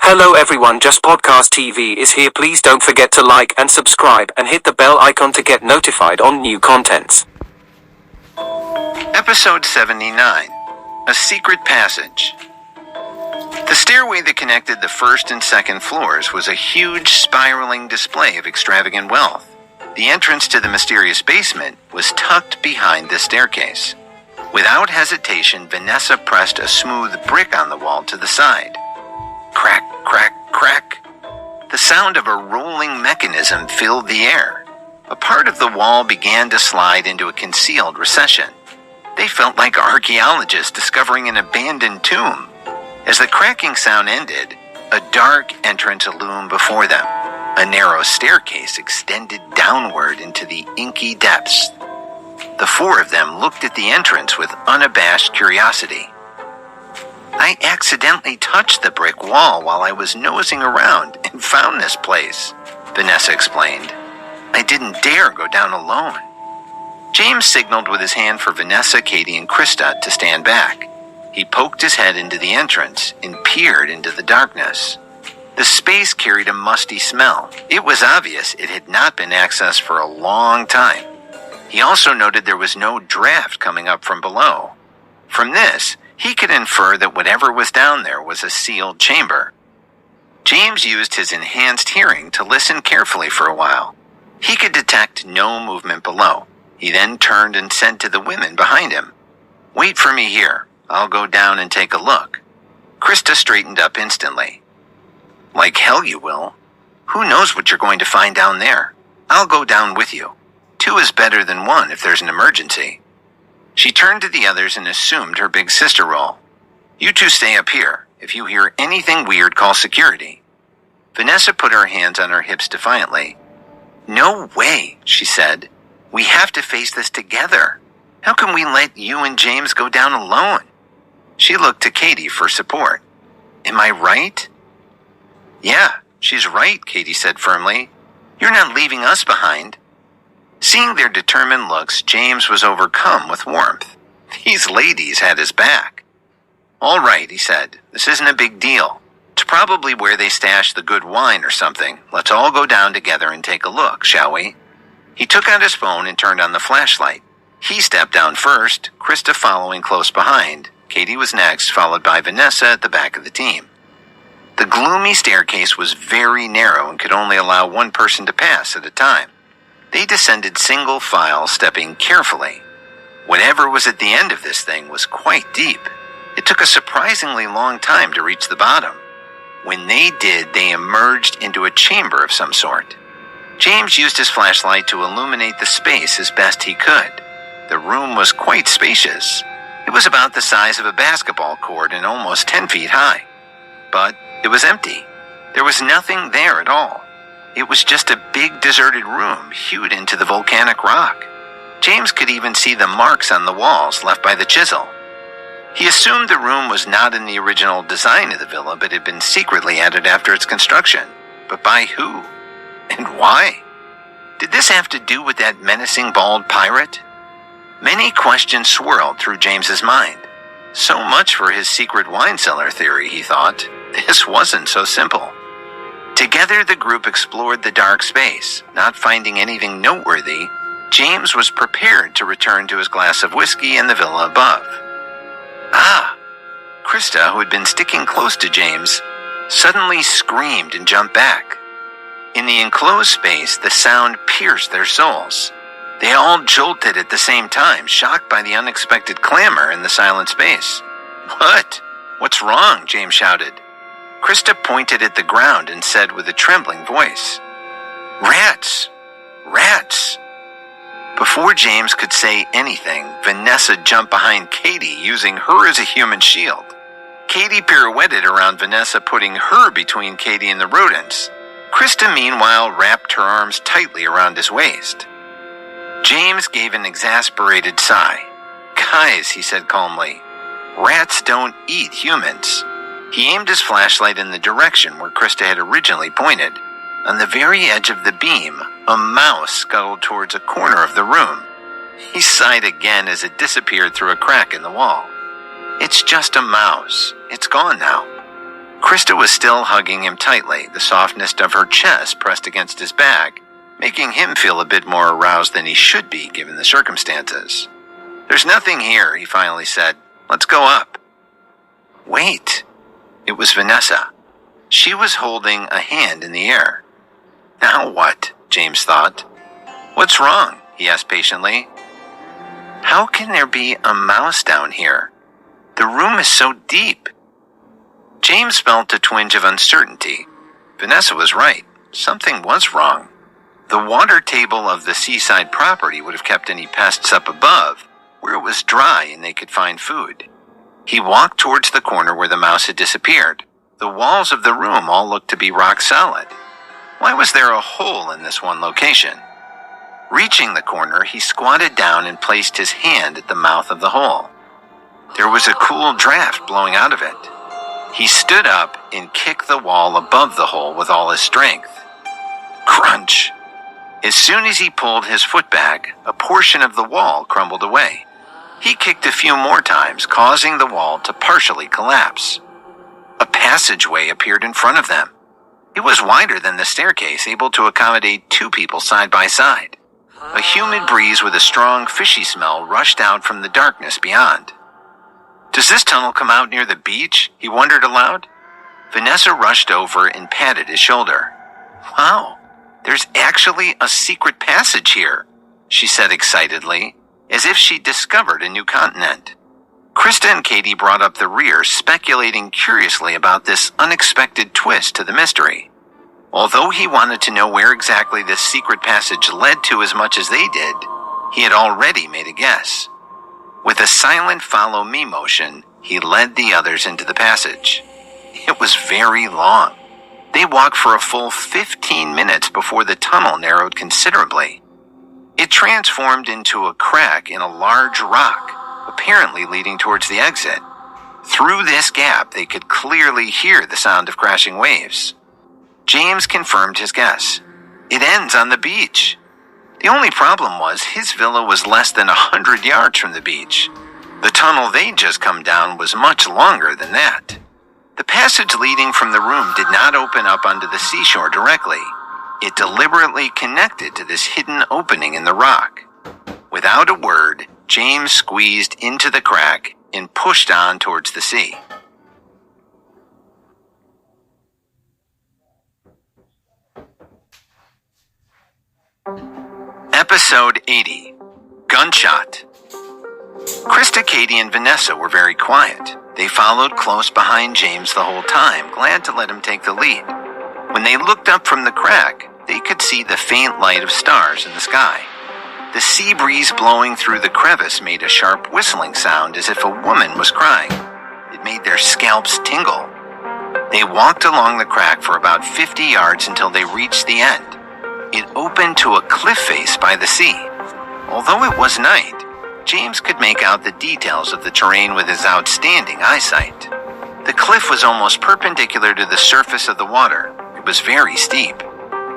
Hello everyone, Just Podcast TV is here. Please don't forget to like and subscribe and hit the bell icon to get notified on new contents. Episode 79, A Secret Passage. The stairway that connected the first and second floors was a huge spiraling display of extravagant wealth. The entrance to the mysterious basement was tucked behind the staircase. Without hesitation, Vanessa pressed a smooth brick on the wall to the side. Crack, crack, crack. The sound of a rolling mechanism filled the air. A part of the wall began to slide into a concealed recession. They felt like archaeologists discovering an abandoned tomb. As the cracking sound ended, a dark entrance loomed before them. A narrow staircase extended downward into the inky depths. The four of them looked at the entrance with unabashed curiosity. I accidentally touched the brick wall while I was nosing around and found this place, Vanessa explained. I didn't dare go down alone. James signaled with his hand for Vanessa, Katie, and Krista to stand back. He poked his head into the entrance and peered into the darkness. The space carried a musty smell. It was obvious it had not been accessed for a long time. He also noted there was no draft coming up from below. From this, he could infer that whatever was down there was a sealed chamber. James used his enhanced hearing to listen carefully for a while. He could detect no movement below. He then turned and said to the women behind him, "Wait for me here. I'll go down and take a look." Krista straightened up instantly. "Like hell you will. Who knows what you're going to find down there? I'll go down with you. 2 is better than 1 if there's an emergency." She turned to the others and assumed her big sister role. "You 2 stay up here. If you hear anything weird, call security." Vanessa put her hands on her hips defiantly. "No way," she said. "We have to face this together. How can we let you and James go down alone?" She looked to Katie for support. "Am I right?" "Yeah, she's right," Katie said firmly. "You're not leaving us behind." Seeing their determined looks, James was overcome with warmth. These ladies had his back. "All right," he said. "This isn't a big deal. It's probably where they stash the good wine or something. Let's all go down together and take a look, shall we?" He took out his phone and turned on the flashlight. He stepped down first, Krista following close behind. Katie was next, followed by Vanessa at the back of the team. The gloomy staircase was very narrow and could only allow one person to pass at a time. They descended single file, stepping carefully. Whatever was at the end of this thing was quite deep. It took a surprisingly long time to reach the bottom. When they did, they emerged into a chamber of some sort. James used his flashlight to illuminate the space as best he could. The room was quite spacious. It was about the size of a basketball court and almost 10 feet high. But it was empty. There was nothing there at all. It was just a big deserted room hewed into the volcanic rock. James could even see the marks on the walls left by the chisel. He assumed the room was not in the original design of the villa, but had been secretly added after its construction. But by who? And why? Did this have to do with that menacing bald pirate? Many questions swirled through James's mind. So much for his secret wine cellar theory, he thought. This wasn't so simple. Together, the group explored the dark space. Not finding anything noteworthy, James was prepared to return to his glass of whiskey in the villa above. Ah! Krista, who had been sticking close to James, suddenly screamed and jumped back. In the enclosed space, the sound pierced their souls. They all jolted at the same time, shocked by the unexpected clamor in the silent space. "What? What's wrong?" James shouted. Krista pointed at the ground and said with a trembling voice, "Rats! Rats!" Before James could say anything, Vanessa jumped behind Katie, using her as a human shield. Katie pirouetted around Vanessa, putting her between Katie and the rodents. Krista, meanwhile, wrapped her arms tightly around his waist. James gave an exasperated sigh. "Guys," he said calmly, "rats don't eat humans." He aimed his flashlight in the direction where Krista had originally pointed. On the very edge of the beam, a mouse scuttled towards a corner of the room. He sighed again as it disappeared through a crack in the wall. "It's just a mouse. It's gone now." Krista was still hugging him tightly, the softness of her chest pressed against his back, making him feel a bit more aroused than he should be given the circumstances. "There's nothing here," he finally said. "Let's go up." Wait. It was Vanessa. She was holding a hand in the air. Now what? James thought. "What's wrong?" he asked patiently. "How can there be a mouse down here? The room is so deep." James felt a twinge of uncertainty. Vanessa was right. Something was wrong. The water table of the seaside property would have kept any pests up above, where it was dry and they could find food. He walked towards the corner where the mouse had disappeared. The walls of the room all looked to be rock solid. Why was there a hole in this one location? Reaching the corner, he squatted down and placed his hand at the mouth of the hole. There was a cool draft blowing out of it. He stood up and kicked the wall above the hole with all his strength. Crunch! As soon as he pulled his foot back, a portion of the wall crumbled away. He kicked a few more times, causing the wall to partially collapse. A passageway appeared in front of them. It was wider than the staircase, able to accommodate 2 people side by side. A humid breeze with a strong fishy smell rushed out from the darkness beyond. "Does this tunnel come out near the beach?" he wondered aloud. Vanessa rushed over and patted his shoulder. "Wow, there's actually a secret passage here," she said excitedly, as if she'd discovered a new continent. Krista and Katie brought up the rear, speculating curiously about this unexpected twist to the mystery. Although he wanted to know where exactly this secret passage led to as much as they did, he had already made a guess. With a silent follow-me motion, he led the others into the passage. It was very long. They walked for a full 15 minutes before the tunnel narrowed considerably. It transformed into a crack in a large rock, apparently leading towards the exit. Through this gap, they could clearly hear the sound of crashing waves. James confirmed his guess. It ends on the beach. The only problem was his villa was less than 100 yards from the beach. The tunnel they'd just come down was much longer than that. The passage leading from the room did not open up onto the seashore directly. It deliberately connected to this hidden opening in the rock. Without a word, James squeezed into the crack and pushed on towards the sea. Episode 80. Gunshot. Krista, Katie, and Vanessa were very quiet. They followed close behind James the whole time, glad to let him take the lead. When they looked up from the crack, they could see the faint light of stars in the sky. The sea breeze blowing through the crevice made a sharp whistling sound as if a woman was crying. It made their scalps tingle. They walked along the crack for about 50 yards until they reached the end. It opened to a cliff face by the sea. Although it was night, James could make out the details of the terrain with his outstanding eyesight. The cliff was almost perpendicular to the surface of the water. It was very steep.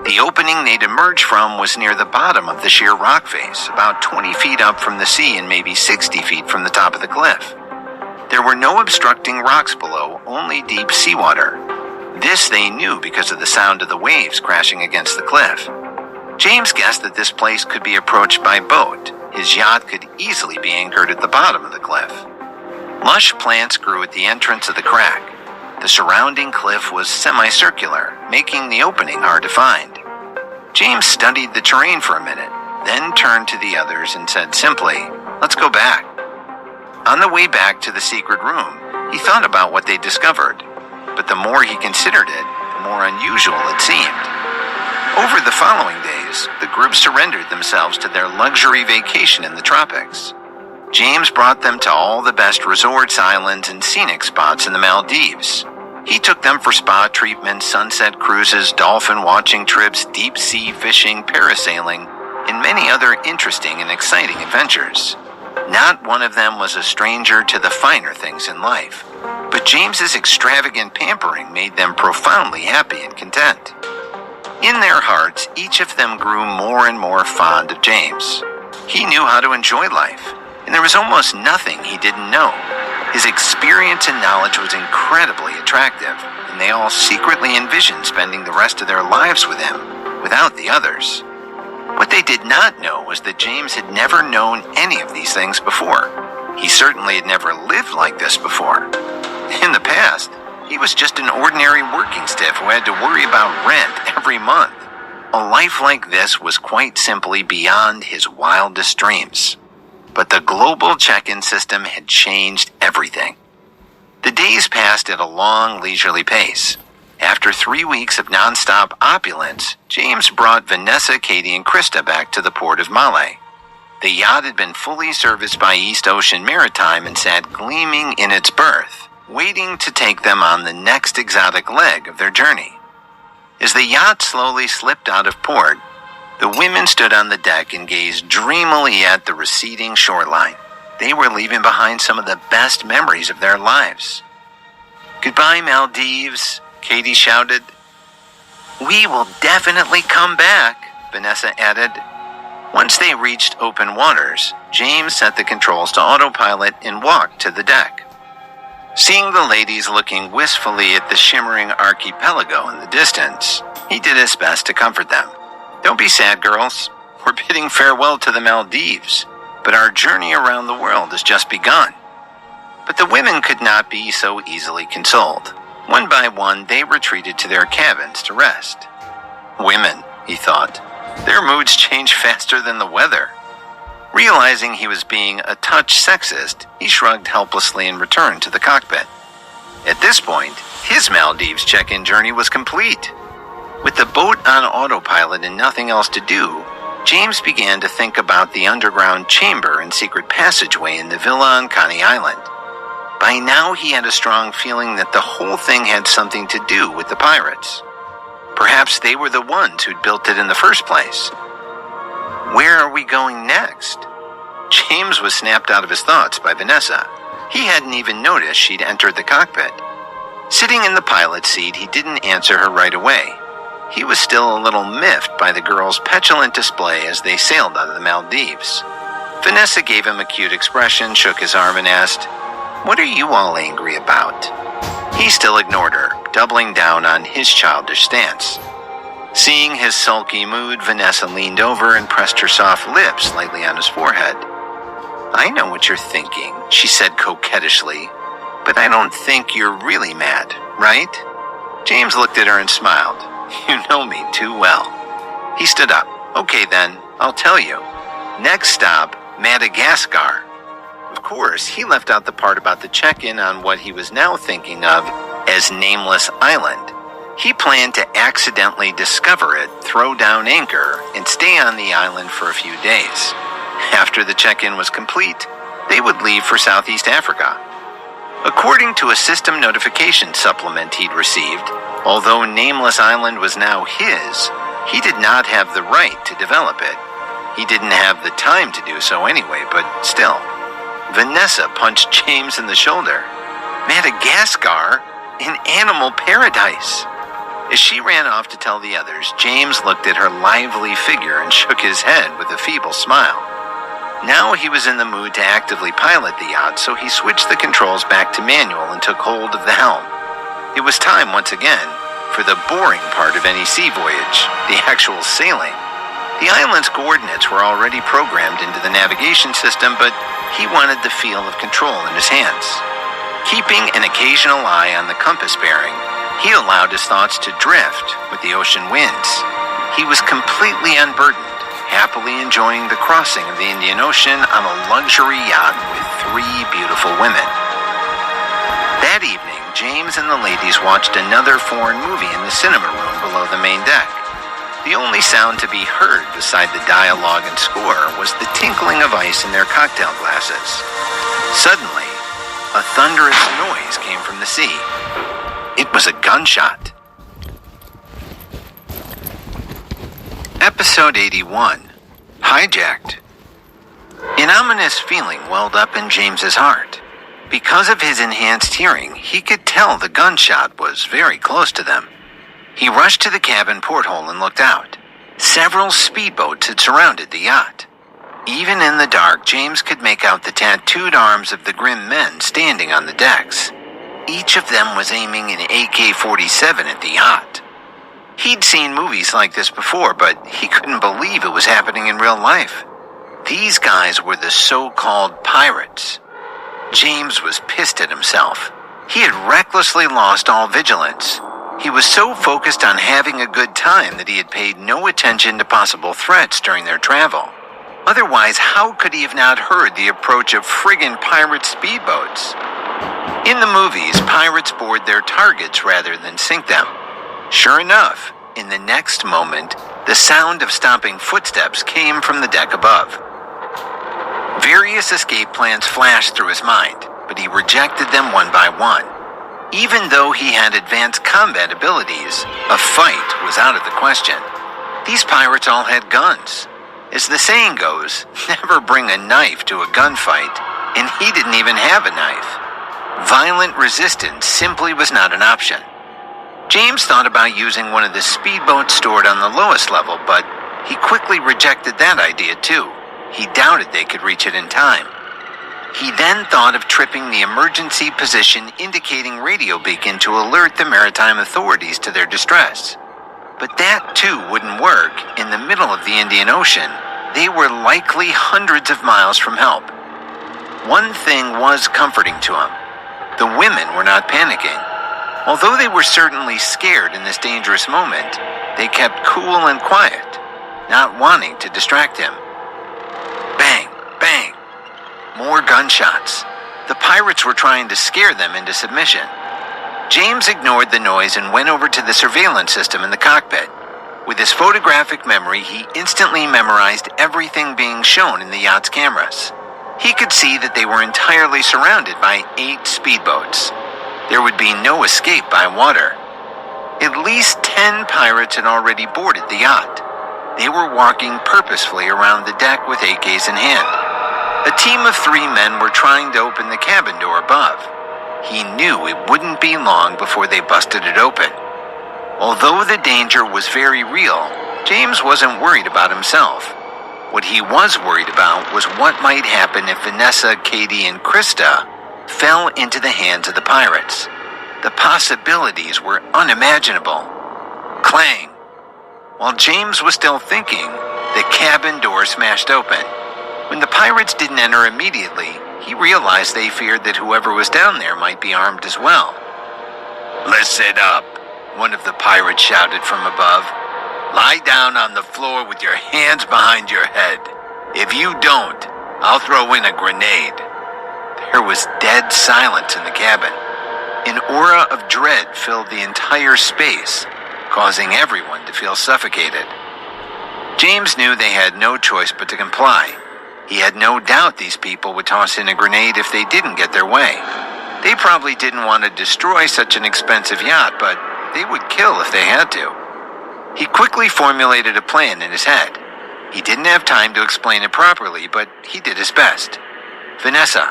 The opening they'd emerged from was near the bottom of the sheer rock face, about 20 feet up from the sea and maybe 60 feet from the top of the cliff. There were no obstructing rocks below, only deep seawater. This they knew because of the sound of the waves crashing against the cliff. James guessed that this place could be approached by boat. His yacht could easily be anchored at the bottom of the cliff. Lush plants grew at the entrance of the crack. The surrounding cliff was semicircular, making the opening hard to find. James studied the terrain for a minute, then turned to the others and said simply, "Let's go back." On the way back to the secret room, he thought about what they discovered, but the more he considered it, the more unusual it seemed. Over the following days, the group surrendered themselves to their luxury vacation in the tropics. James brought them to all the best resorts, islands, and scenic spots in the Maldives. He took them for spa treatments, sunset cruises, dolphin watching trips, deep sea fishing, parasailing, and many other interesting and exciting adventures. Not one of them was a stranger to the finer things in life, but James's extravagant pampering made them profoundly happy and content. In their hearts, each of them grew more and more fond of James. He knew how to enjoy life, and there was almost nothing he didn't know. His experience and knowledge was incredibly attractive, and they all secretly envisioned spending the rest of their lives with him, without the others. What they did not know was that James had never known any of these things before. He certainly had never lived like this before. In the past, he was just an ordinary working stiff who had to worry about rent every month. A life like this was quite simply beyond his wildest dreams. But the global check-in system had changed everything. The days passed at a long, leisurely pace. After 3 weeks of non-stop opulence, James brought Vanessa, Katie, and Krista back to the port of Male. The yacht had been fully serviced by East Ocean Maritime and sat gleaming in its berth, waiting to take them on the next exotic leg of their journey. As the yacht slowly slipped out of port, the women stood on the deck and gazed dreamily at the receding shoreline. They were leaving behind some of the best memories of their lives. "Goodbye, Maldives," Katie shouted. "We will definitely come back," Vanessa added. Once they reached open waters, James set the controls to autopilot and walked to the deck. Seeing the ladies looking wistfully at the shimmering archipelago in the distance, he did his best to comfort them. "Don't be sad, girls. We're bidding farewell to the Maldives, but our journey around the world has just begun." But the women could not be so easily consoled. One by one, they retreated to their cabins to rest. Women, he thought. Their moods change faster than the weather. Realizing he was being a touch sexist, he shrugged helplessly and returned to the cockpit. At this point, his Maldives check-in journey was complete. With the boat on autopilot and nothing else to do, James began to think about the underground chamber and secret passageway in the villa on Coney Island. By now, he had a strong feeling that the whole thing had something to do with the pirates. Perhaps they were the ones who'd built it in the first place. Where are we going next? James was snapped out of his thoughts by Vanessa. He hadn't even noticed she'd entered the cockpit. Sitting in the pilot's seat, he didn't answer her right away. He was still a little miffed by the girls' petulant display as they sailed out of the Maldives. Vanessa gave him a cute expression, shook his arm, and asked, "What are you all angry about?" He still ignored her, doubling down on his childish stance. Seeing his sulky mood, Vanessa leaned over and pressed her soft lips lightly on his forehead. "I know what you're thinking," she said coquettishly, "but I don't think you're really mad, right?" James looked at her and smiled. "You know me too well." He stood up. "Okay then, I'll tell you. Next stop, Madagascar." Of course, he left out the part about the check-in on what he was now thinking of as Nameless Island. He planned to accidentally discover it, throw down anchor, and stay on the island for a few days. After the check-in was complete, they would leave for Southeast Africa. According to a system notification supplement he'd received, although Nameless Island was now his, he did not have the right to develop it. He didn't have the time to do so anyway, but still. Vanessa punched James in the shoulder. Madagascar? An animal paradise! As she ran off to tell the others, James looked at her lively figure and shook his head with a feeble smile. Now he was in the mood to actively pilot the yacht, so he switched the controls back to manual and took hold of the helm. It was time once again for the boring part of any sea voyage, the actual sailing. The island's coordinates were already programmed into the navigation system, but he wanted the feel of control in his hands. Keeping an occasional eye on the compass bearing, he allowed his thoughts to drift with the ocean winds. He was completely unburdened, happily enjoying the crossing of the Indian Ocean on a luxury yacht with 3 beautiful women. That evening, James and the ladies watched another foreign movie in the cinema room below the main deck. The only sound to be heard beside the dialogue and score was the tinkling of ice in their cocktail glasses. Suddenly, a thunderous noise came from the sea. It was a gunshot. Episode 81, Hijacked. An ominous feeling welled up in James's heart. Because of his enhanced hearing, he could tell the gunshot was very close to them. He rushed to the cabin porthole and looked out. Several speedboats had surrounded the yacht. Even in the dark, James could make out the tattooed arms of the grim men standing on the decks. Each of them was aiming an AK-47 at the yacht. He'd seen movies like this before, but he couldn't believe it was happening in real life. These guys were the so-called pirates. James was pissed at himself. He had recklessly lost all vigilance. He was so focused on having a good time that he had paid no attention to possible threats during their travel. Otherwise, how could he have not heard the approach of friggin' pirate speedboats? In the movies, pirates board their targets rather than sink them. Sure enough, in the next moment, the sound of stomping footsteps came from the deck above. Various escape plans flashed through his mind, but he rejected them one by one. Even though he had advanced combat abilities, a fight was out of the question. These pirates all had guns. As the saying goes, never bring a knife to a gunfight, and he didn't even have a knife. Violent resistance simply was not an option. James thought about using one of the speedboats stored on the lowest level, but he quickly rejected that idea too. He doubted they could reach it in time. He then thought of tripping the emergency position indicating radio beacon to alert the maritime authorities to their distress. But that too wouldn't work. In the middle of the Indian Ocean, they were likely hundreds of miles from help. One thing was comforting to him. The women were not panicking. Although they were certainly scared in this dangerous moment, they kept cool and quiet, not wanting to distract him. Bang, bang. More gunshots. The pirates were trying to scare them into submission. James ignored the noise and went over to the surveillance system in the cockpit. With his photographic memory, he instantly memorized everything being shown in the yacht's cameras. He could see that they were entirely surrounded by 8 speedboats. There would be no escape by water. At least 10 pirates had already boarded the yacht. They were walking purposefully around the deck with AKs in hand. A team of 3 men were trying to open the cabin door above. He knew it wouldn't be long before they busted it open. Although the danger was very real, James wasn't worried about himself. What he was worried about was what might happen if Vanessa, Katie, and Krista fell into the hands of the pirates. The possibilities were unimaginable. Clang! While James was still thinking, the cabin door smashed open. When the pirates didn't enter immediately, he realized they feared that whoever was down there might be armed as well. "Listen up," one of the pirates shouted from above. "Lie down on the floor with your hands behind your head. If you don't, I'll throw in a grenade." There was dead silence in the cabin. An aura of dread filled the entire space, causing everyone to feel suffocated. James knew they had no choice but to comply. He had no doubt these people would toss in a grenade if they didn't get their way. They probably didn't want to destroy such an expensive yacht, but they would kill if they had to. He quickly formulated a plan in his head. He didn't have time to explain it properly, but he did his best. "Vanessa,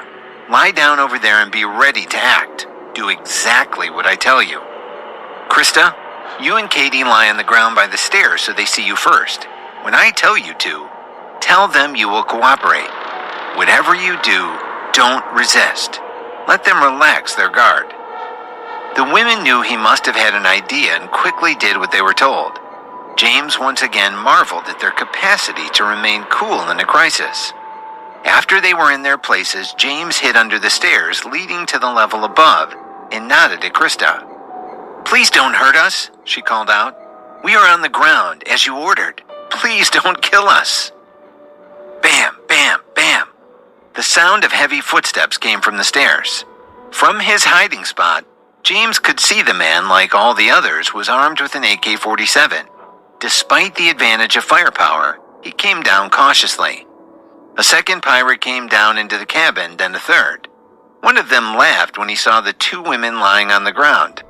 lie down over there and be ready to act. Do exactly what I tell you. Krista, you and Katie lie on the ground by the stairs so they see you first. When I tell you to, tell them you will cooperate. Whatever you do, don't resist. Let them relax their guard." The women knew he must have had an idea and quickly did what they were told. James once again marveled at their capacity to remain cool in a crisis. After they were in their places, James hid under the stairs leading to the level above and nodded at Krista. "Please don't hurt us," she called out. "We are on the ground, as you ordered. Please don't kill us." Bam, bam, bam. The sound of heavy footsteps came from the stairs. From his hiding spot, James could see the man, like all the others, was armed with an AK-47. Despite the advantage of firepower, he came down cautiously. A second pirate came down into the cabin, then a third. One of them laughed when he saw the 2 women lying on the ground.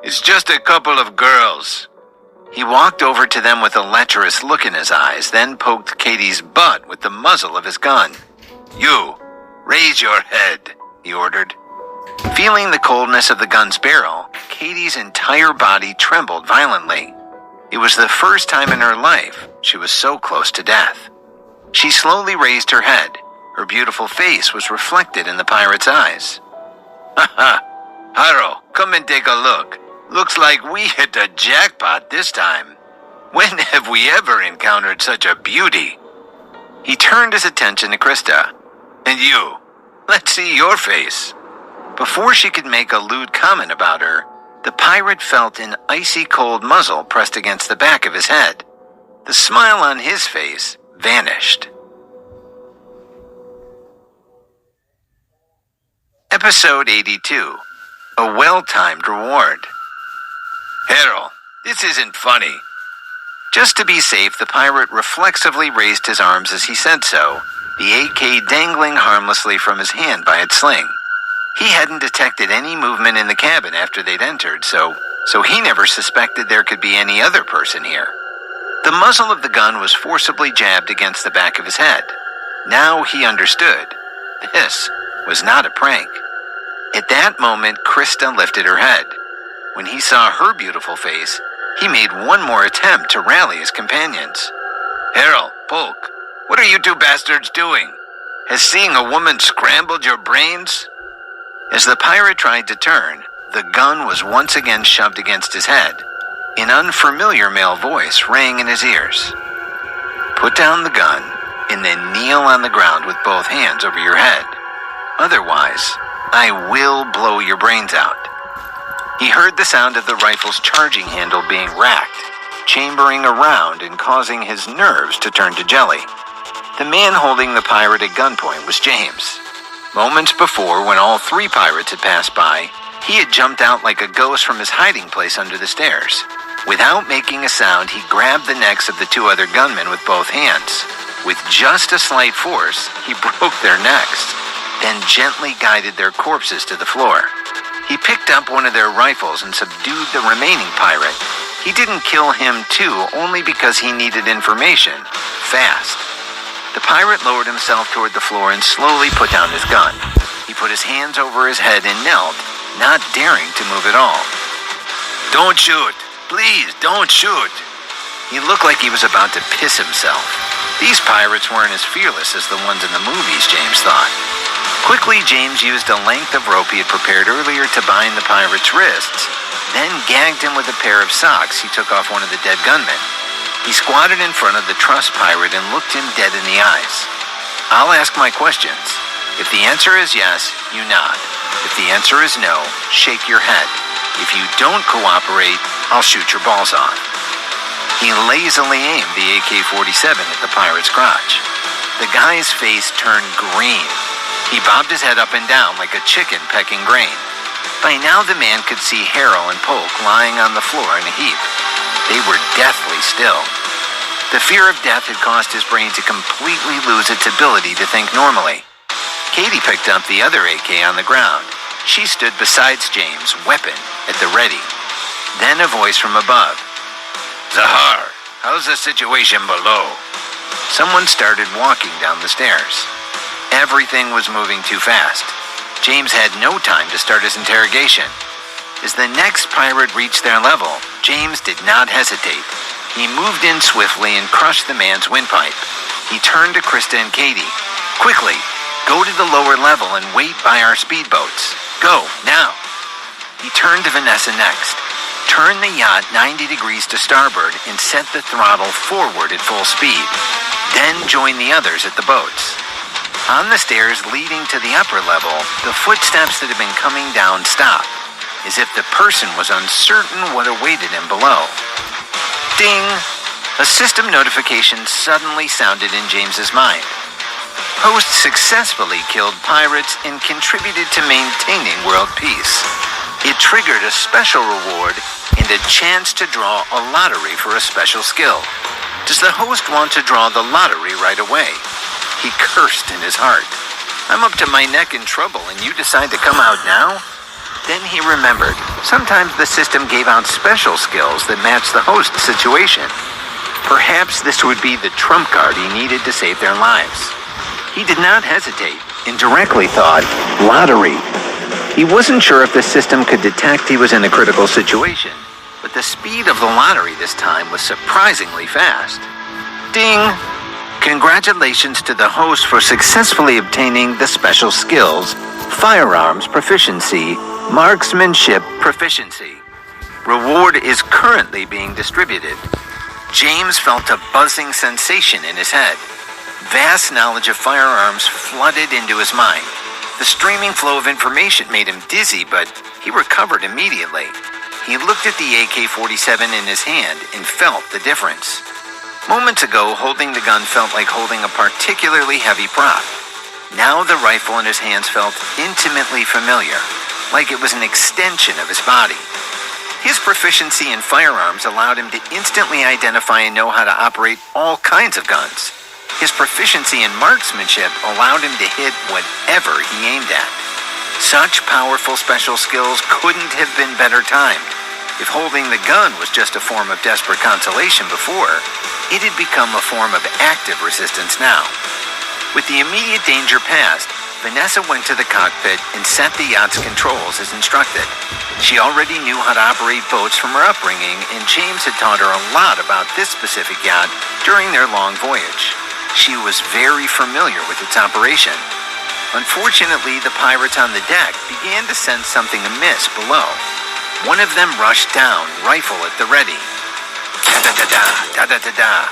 "It's just a couple of girls." He walked over to them with a lecherous look in his eyes, then poked Katie's butt with the muzzle of his gun. "You, raise your head," he ordered. Feeling the coldness of the gun's barrel, Katie's entire body trembled violently. It was the first time in her life she was so close to death. She slowly raised her head. Her beautiful face was reflected in the pirate's eyes. "Haha, Haro, come and take a look. Looks like we hit the jackpot this time. When have we ever encountered such a beauty?" He turned his attention to Krista. "And you, let's see your face." Before she could make a lewd comment about her, the pirate felt an icy cold muzzle pressed against the back of his head. The smile on his face vanished. Episode 82. A well-timed reward. "Harold, this isn't funny." Just to be safe, the pirate reflexively raised his arms as he said so, the AK dangling harmlessly from his hand by its sling. He hadn't detected any movement in the cabin after they'd entered, so he never suspected there could be any other person here. The muzzle of the gun was forcibly jabbed against the back of his head. Now he understood. This was not a prank. At that moment, Krista lifted her head. When he saw her beautiful face, he made one more attempt to rally his companions. "Harold, Polk, what are you two bastards doing? Has seeing a woman scrambled your brains?" As the pirate tried to turn, the gun was once again shoved against his head. An unfamiliar male voice rang in his ears. "Put down the gun and then kneel on the ground with both hands over your head. Otherwise, I will blow your brains out." He heard the sound of the rifle's charging handle being racked, chambering around and causing his nerves to turn to jelly. The man holding the pirate at gunpoint was James. Moments before, when all three pirates had passed by, he had jumped out like a ghost from his hiding place under the stairs. Without making a sound, he grabbed the necks of the two other gunmen with both hands. With just a slight force, he broke their necks, then gently guided their corpses to the floor. He picked up one of their rifles and subdued the remaining pirate. He didn't kill him too, only because he needed information, fast. The pirate lowered himself toward the floor and slowly put down his gun. He put his hands over his head and knelt, not daring to move at all. "Don't shoot! Please, don't shoot!" He looked like he was about to piss himself. These pirates weren't as fearless as the ones in the movies, James thought. Quickly, James used a length of rope he had prepared earlier to bind the pirate's wrists, then gagged him with a pair of socks he took off one of the dead gunmen. He squatted in front of the trussed pirate and looked him dead in the eyes. "I'll ask my questions. If the answer is yes, you nod. If the answer is no, shake your head. If you don't cooperate, I'll shoot your balls off." He lazily aimed the AK-47 at the pirate's crotch. The guy's face turned green. He bobbed his head up and down like a chicken pecking grain. By now the man could see Harold and Polk lying on the floor in a heap. They were deathly still. The fear of death had caused his brain to completely lose its ability to think normally. Katie picked up the other AK on the ground. She stood beside James, weapon at the ready. Then a voice from above. "Zahar, how's the situation below?" Someone started walking down the stairs. Everything was moving too fast. James had no time to start his interrogation. As the next pirate reached their level, James did not hesitate. He moved in swiftly and crushed the man's windpipe. He turned to Krista and Katie. "Quickly, go to the lower level and wait by our speedboats. Go, now." He turned to Vanessa next. Turn the yacht 90 degrees to starboard and set the throttle forward at full speed. Then join the others at the boats. On the stairs leading to the upper level, the footsteps that had been coming down stopped, as if the person was uncertain what awaited him below. Ding! A system notification suddenly sounded in James's mind. Host successfully killed pirates and contributed to maintaining world peace. It triggered a special reward and a chance to draw a lottery for a special skill. Does the host want to draw the lottery right away? He cursed in his heart. I'm up to my neck in trouble and you decide to come out now? Then he remembered, sometimes the system gave out special skills that matched the host's situation. Perhaps this would be the trump card he needed to save their lives. He did not hesitate and directly thought, lottery. He wasn't sure if the system could detect he was in a critical situation, but the speed of the lottery this time was surprisingly fast. Ding! Congratulations to the host for successfully obtaining the special skills, Firearms Proficiency, Marksmanship Proficiency. Reward is currently being distributed. James felt a buzzing sensation in his head. Vast knowledge of firearms flooded into his mind. The streaming flow of information made him dizzy, but he recovered immediately. He looked at the AK-47 in his hand and felt the difference. Moments ago, holding the gun felt like holding a particularly heavy prop. Now the rifle in his hands felt intimately familiar, like it was an extension of his body. His proficiency in firearms allowed him to instantly identify and know how to operate all kinds of guns. His proficiency in marksmanship allowed him to hit whatever he aimed at. Such powerful special skills couldn't have been better timed. If holding the gun was just a form of desperate consolation before, it had become a form of active resistance now. With the immediate danger past, Vanessa went to the cockpit and set the yacht's controls as instructed. She already knew how to operate boats from her upbringing, and James had taught her a lot about this specific yacht during their long voyage. She was very familiar with its operation. Unfortunately, the pirates on the deck began to sense something amiss below. One of them rushed down, rifle at the ready. Da-da-da-da, da-da-da-da.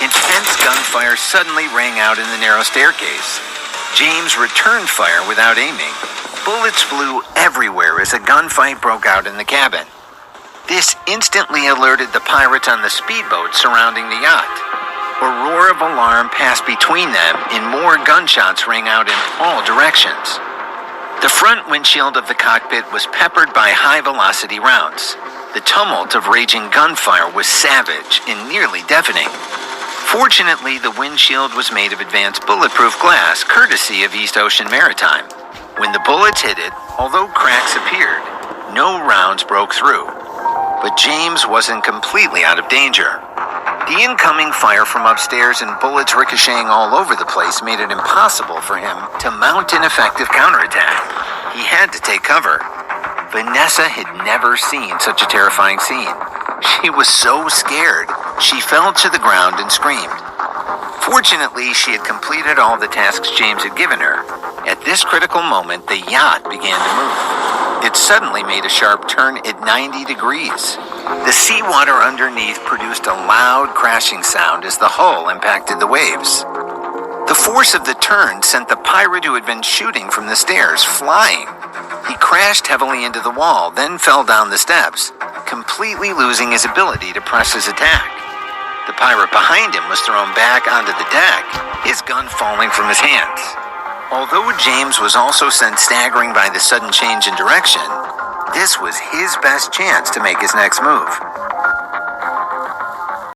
Intense gunfire suddenly rang out in the narrow staircase. James returned fire without aiming. Bullets flew everywhere as a gunfight broke out in the cabin. This instantly alerted the pirates on the speedboat surrounding the yacht. A roar of alarm passed between them, and more gunshots rang out in all directions. The front windshield of the cockpit was peppered by high-velocity rounds. The tumult of raging gunfire was savage and nearly deafening. Fortunately, the windshield was made of advanced bulletproof glass, courtesy of East Ocean Maritime. When the bullets hit it, although cracks appeared, no rounds broke through. But James wasn't completely out of danger. The incoming fire from upstairs and bullets ricocheting all over the place made it impossible for him to mount an effective counterattack. He had to take cover. Vanessa had never seen such a terrifying scene. She was so scared, she fell to the ground and screamed. Fortunately, she had completed all the tasks James had given her. At this critical moment, the yacht began to move. It suddenly made a sharp turn at 90 degrees. The seawater underneath produced a loud crashing sound as the hull impacted the waves. The force of the turn sent the pirate who had been shooting from the stairs flying. He crashed heavily into the wall, then fell down the steps, completely losing his ability to press his attack. The pirate behind him was thrown back onto the deck, his gun falling from his hands. Although James was also sent staggering by the sudden change in direction, this was his best chance to make his next move.